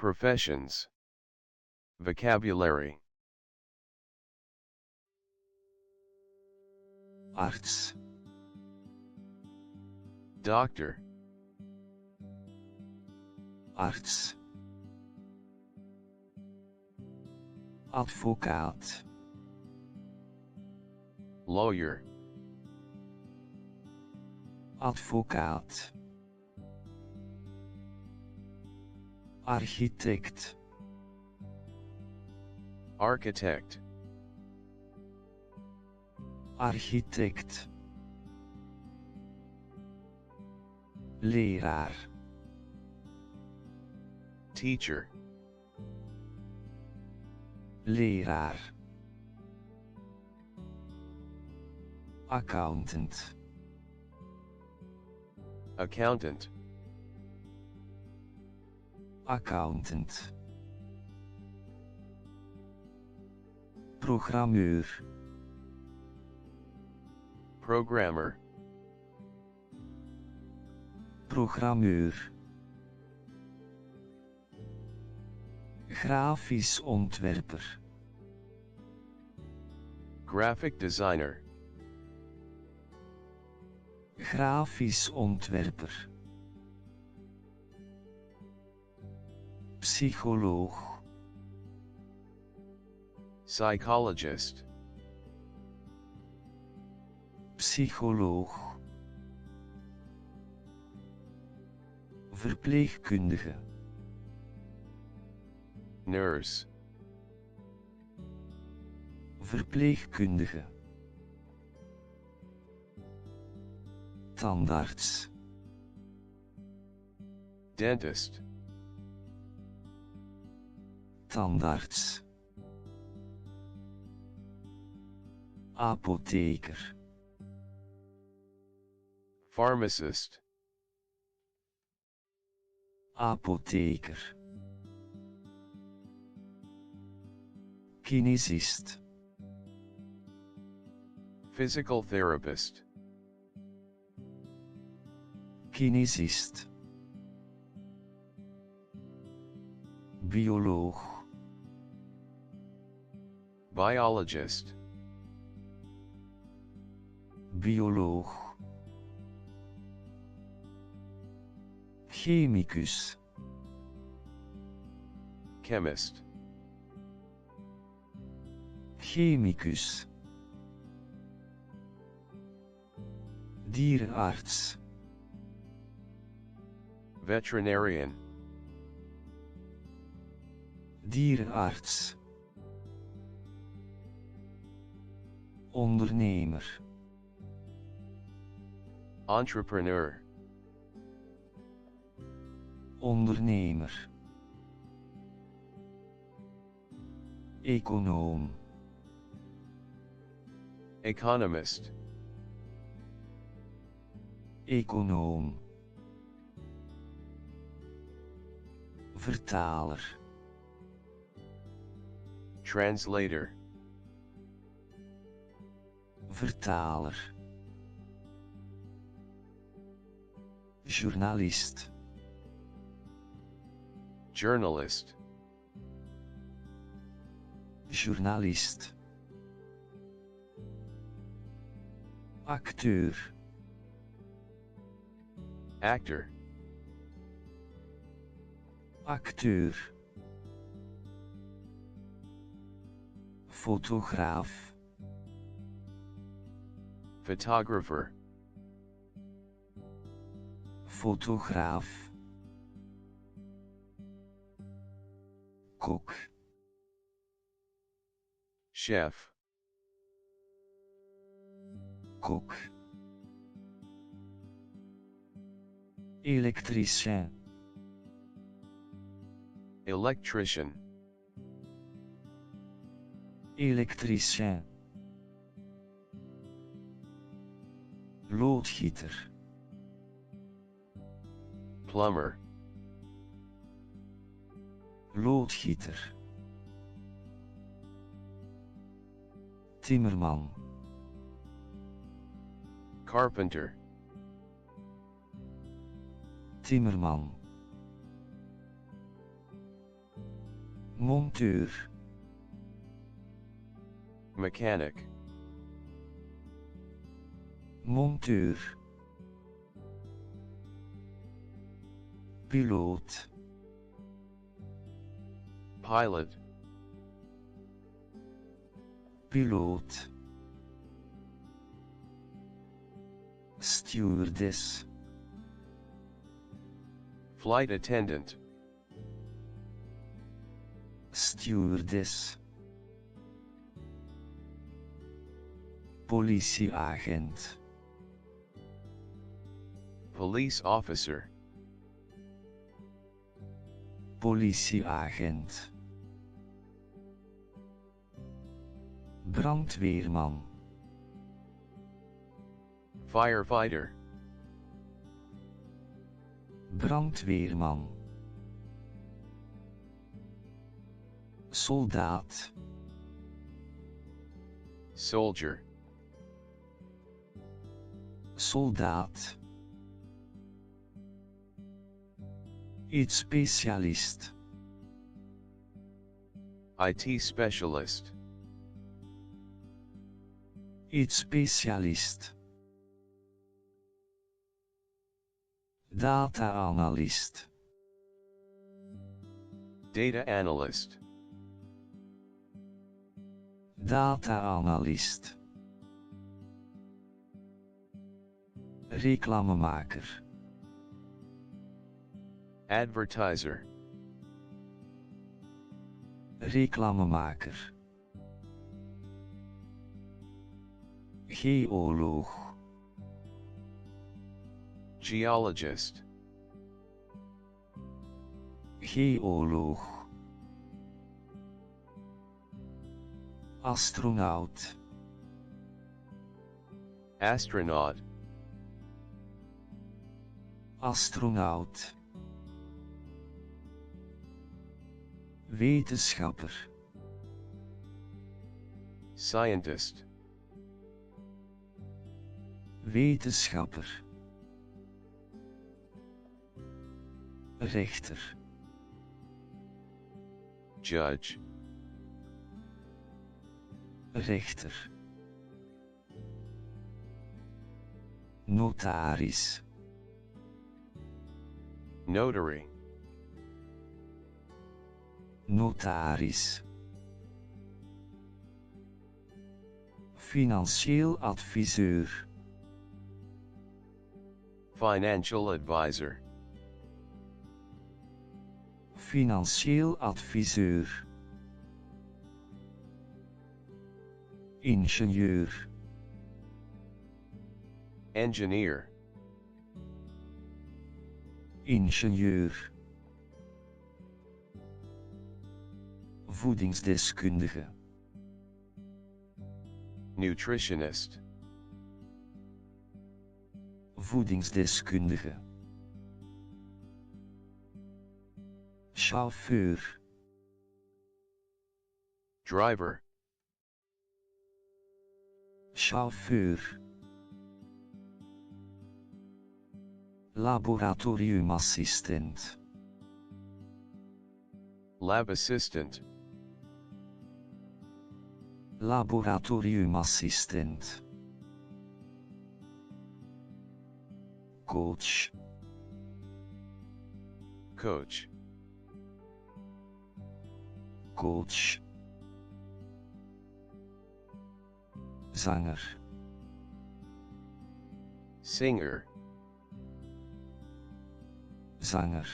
Professions. Vocabulary. Arts. Doctor. Arts. Advocaat. Lawyer. Advocaat. Architect. Architect. Architect. Leraar. Teacher. Leraar. Accountant. Accountant. Accountant. Programmeur. Programmer. Programmeur. Grafisch ontwerper. Graphic designer. Grafisch ontwerper. Psycholoog. Psychologist. Psycholoog. Verpleegkundige. Nurse. Verpleegkundige. Tandarts. Dentist. Tandarts. Apotheker. Pharmacist. Apotheker. Kinesist. Physical therapist. Kinesist. Bioloog. Biologist. Bioloog. Chemicus. Chemist. Chemicus. Dierenarts. Veterinarian. Dierenarts. Ondernemer. Entrepreneur. Ondernemer. Econoom. Economist. Econoom. Vertaler. Translator. Vertaler. Journalist. Journalist. Journalist. Acteur. Actor. Acteur. Fotograaf. Photographer. Fotograaf. Kok. Chef. Kok. Elektricien. Electrician. Elektricien. Loodgieter. Plumber. Loodgieter. Timmerman. Carpenter. Timmerman. monteur, mechanic, monteur, piloot, pilot, piloot, stewardess, flight attendant, stewardess, politieagent, police officer, politieagent, brandweerman, firefighter, brandweerman, soldaat, soldier, soldaat, iets specialist, IT specialist, iets specialist, data-analyst, data analyst, data-analyst, reclamemaker, advertiser, reclamemaker, geoloog, geologist, geoloog, astronaut, astronaut, astronaut, wetenschapper, scientist, wetenschapper, rechter, judge, rechter, notaris, notary, notaris, financieel adviseur, financial advisor, financieel adviseur, ingenieur, engineer, ingenieur, voedingsdeskundige, nutritionist, voedingsdeskundige, chauffeur, driver, chauffeur, laboratoriumassistent, lab assistant, laboratoriumassistent, coach, coach, coach, zanger, singer, zanger,